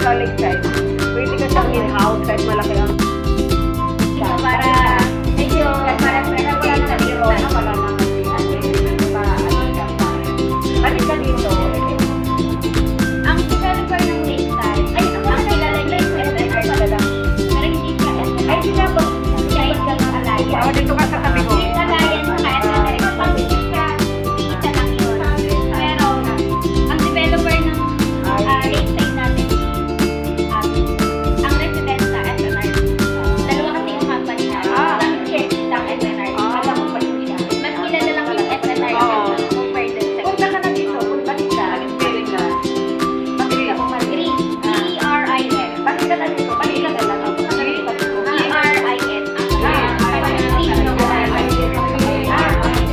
sa lakeside, pwede ka siyang in-house kahit malaki ang Para medyo para wala na biro na wala na balik ka dito. ang developer ng Lakeside ay ang kilala niya yung SNR pero hindi siya SNR Ay, sila ba? siya yung Alliance Oo, dito ka sa tabi ko. yung Alliance sa SNR ito pag siya isa lang yun pero ang developer ng Lakeside natin ang resident sa SNR dalawa kasi yung company na ang share ng SNR alam mo pa yun siya mas kilala lang yung SNR compared dun sa Punta ka na dito. Punta ka. Balik ka. Balik ka. Green. E-R-I-N. Balik ka na dito. Balik ka na lang. E-R-I-N.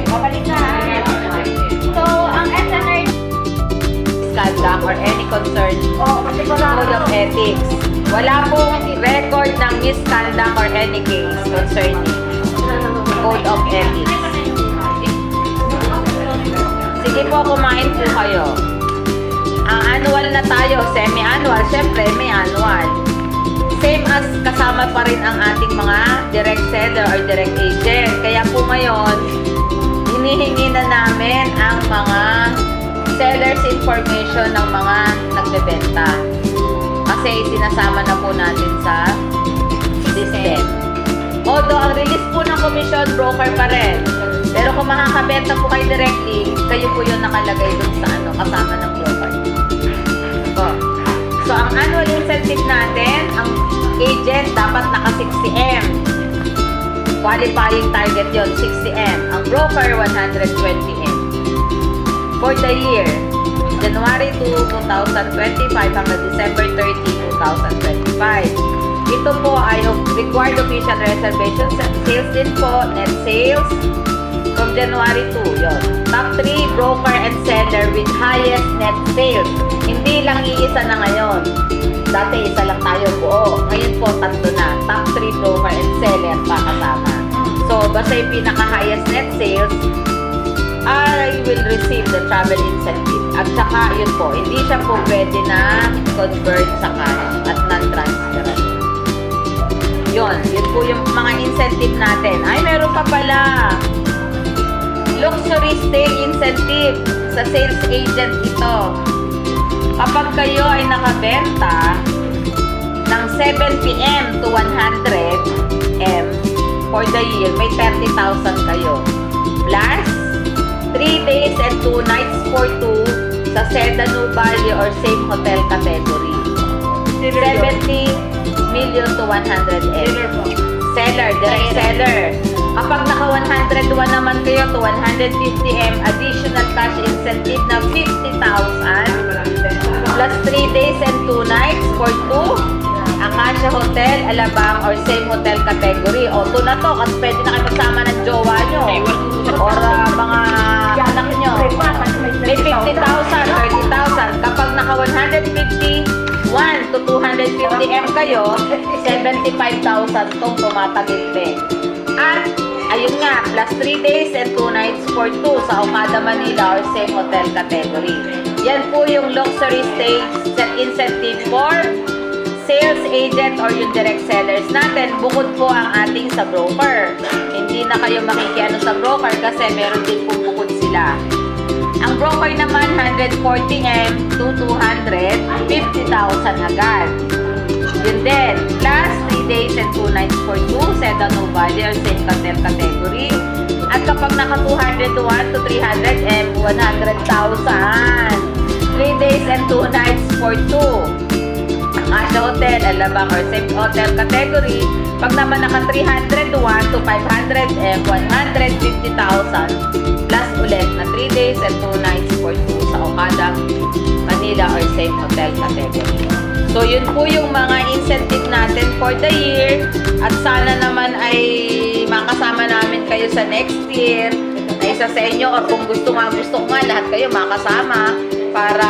Babalik na. So, ang SNR Misconduct or any concern Kasi wala code of ethics. Wala pong record ng misconduct or any case concerning code of ethics. Sige po, kumain po kayo. Ang annual na tayo, semi-annual, syempre may annual. Same as kasama pa rin ang ating mga direct seller or direct agent. Kaya po ngayon, hinihingi na namin ang mga seller's information ng mga nagbebenta. Kasi sinasama na po natin sa system. Although ang release po ng commission, broker pa rin. Pero kung makakabenta po kayo directly, kayo po yung nakalagay dun sa kasama ng broker. So, ang annual incentive natin, ang agent dapat naka 60M. Qualifying target yon 60M. Ang broker, 120M. For the year, January 2, 2025 hanggang December 30, 2025. Ito po ay required official reservation sales din po, net sales from January 2, yon. Top 3 broker and seller with highest net sales. Hindi lang iisa na ngayon. Dati isa lang tayo buo. Ngayon po tatlo na. Top 3 broker and seller pa kasama. So, basta yung pinaka-highest net sales, I will receive the travel incentive. At saka, yun po, hindi siya po pwede na convert sa cash at non-transferable. Yun po yung mga incentive natin. Ay, meron pa pala. Luxury stay incentive sa sales agent ito. Kapag kayo ay nakabenta ng 7 PM to 100 M for the year, may 30,000 kayo. Plus, 3 days and 2 nights for 2 sa Seda Nubali or same hotel category. 70 million to 100 M. Seller, direct seller. Kapag naka 101 naman kayo to 150 M, additional cash incentive na 50,000 plus 3 days and 2 nights for 2 Acacia Hotel, Alabang or same hotel category. O, 2 na to kasi pwede na kayo magsama ng jowa nyo or mga anak nyo. May 50,000, 30,000. Kapag naka 151 to 250 M kayo, 75,000 tong tumatagilid. At, ayun nga, plus 3 days and 2 nights for 2 sa Okada, Manila or same hotel category. Yan po yung luxury stay set incentive for sales agent or yung direct sellers natin. Bukod po ang ating sa broker. Hindi na kayo makikiano sa broker kasi meron din po bukod sila. Ang broker naman, 140M to 250,000 agad. Yun din. Plus, 3 days and 2 nights for 2, Seda Nubali or same hotel category. At kapag naka 201 to 300M, 100,000. 3 days and 2 nights for 2. Acacia Hotel, Alabang or same hotel category. Pag naman naka 301 to 500M, 150,000. Plus ulit na 3 days and 2 nights for 2 sa Okada, Manila or same hotel category. So, yun po yung mga incentive natin for the year. At sana naman ay makasama namin kayo sa next year. Na isa sa inyo or kung gusto ko nga lahat kayo makasama para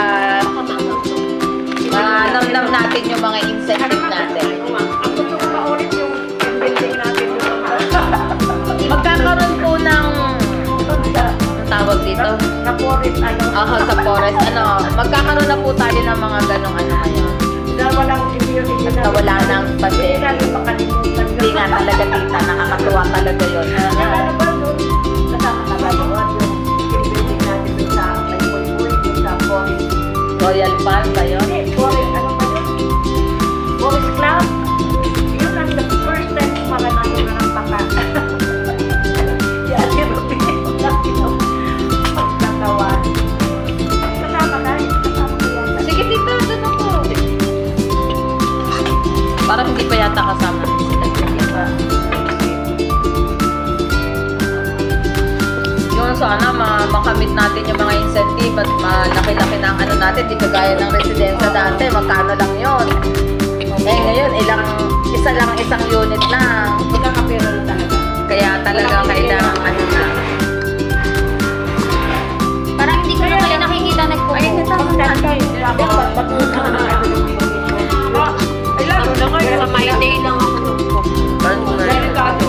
namnam natin yung mga incentive natin. Ang gusto ko pa-ulit yung building natin. Magkakaroon po ng tawag dito? Sa forest, Sa forest. Magkakaroon na po tayo ng mga ganong ngayon. walang immunity na. Nawala ng Hindi pandemic. natin makalimutan. Hindi nga talaga tita, nakakatuwa talaga yun. Ano ba doon? Kasama na ba doon? Yung building natin doon sa Paypoy, doon sa Forest. Royal Palm ba yun? Hindi, Forest, ano ba yun? Forest Club. Yun ang the first time para natin na ng paka. Si Ate Ruby, pagkatawa. Kasama na, kasama ko yan. Sige tita, doon ako. Parang hindi pa yata kasama. Hindi pa. Yung sana makamit natin yung mga incentive at malaki-laki na ang ano natin, di kagaya ng residensya dati, magkano lang yun. Eh ngayon, isang unit lang. Magkakapira na talaga. Kaya talaga kailangan ano na. Parang hindi ko na kayo nakikita nagpo-post. Ay, ito ang tatay. Ay, lalo na ngayon. Sa my day lang ako nagpo-post. Paano pumalit? Delikado.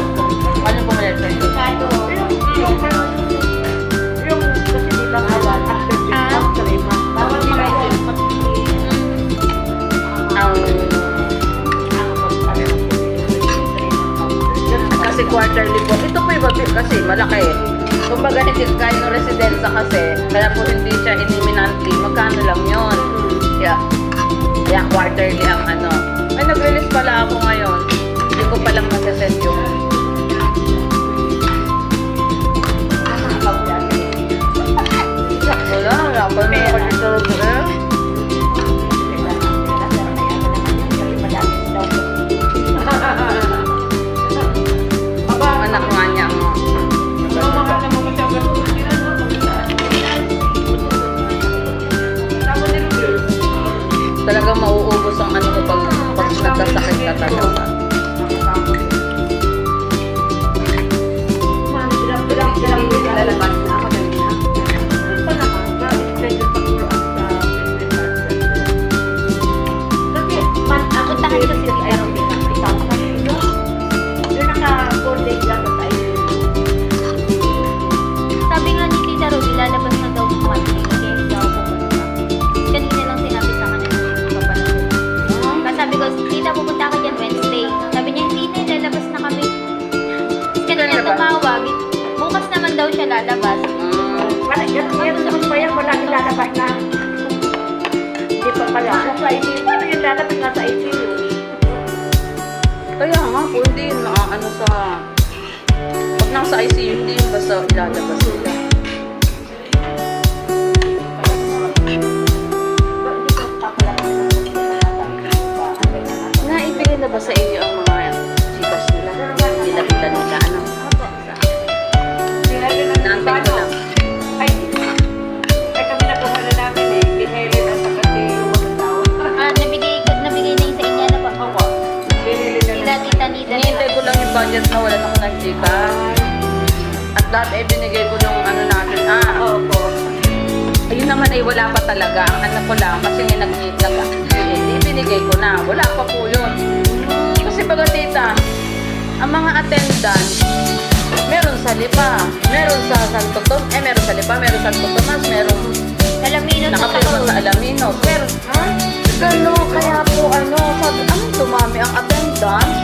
Paano pumalit sa'yo? Delikado. Yung kasi nilang awan after this after bawal mga Kasi quarterly po. Ito po iba kasi malaki. Kumbaga hindi kaya yung residensya kasi, kaya po hindi siya iniminantly. Magkano lang yun? Kaya quarterly ang ano. Ay, nag-release pala ako ngayon. Hindi ko palang masasend yung wala pa na ako dito eh. Anak nga niya ang talagang mauubos ang ano mo pag nagkasakit ka talaga. Puntahan ko si Tita Ruby. Sabi nga ni Tita Ruby, lalabas na daw Monday. Kaya hindi ako pupunta. Kanina lang sinabi sa akin na papanood. Kasi sabi ko, Tita, pupunta ka dyan Wednesday. Sabi niya, hindi na, lalabas na kami. Tapos kanina tumawag. Bukas naman daw siya lalabas. Hindi pa pala. Sa ICU. Ano yung lalabas nga sa ICU? Kaya nga po, hindi yun ano sa pag nasa ICU, hindi yun basta ilalabas sila. Naibigay na ba sa inyo ang mga chikas nila? Nilapitan nila, ano? Naantay ko lang. Ay, kami nakuha na namin eh. Binili na sa kasi yung mga tao. Nabigay na yung sa inyo na ba? Opo. Binili na Sila Tita Nida. Hinihintay ko lang yung budget na wala na ako ng chikas. At lahat ay binigay ko yung ano natin. Opo. Ayun naman ay wala pa talaga. Ang ano ko lang, kasi binigay ko na. Wala pa po yun. Kasi baga tita, ang mga attendant, meron sa Lipa, meron sa Santo Tomas, meron sa Lipa, meron sa Santo Tomas, meron Alamino sa nakapirma sa Alaminos. Pero, gano'n, kaya po ano, sabi, dumami ang attendant.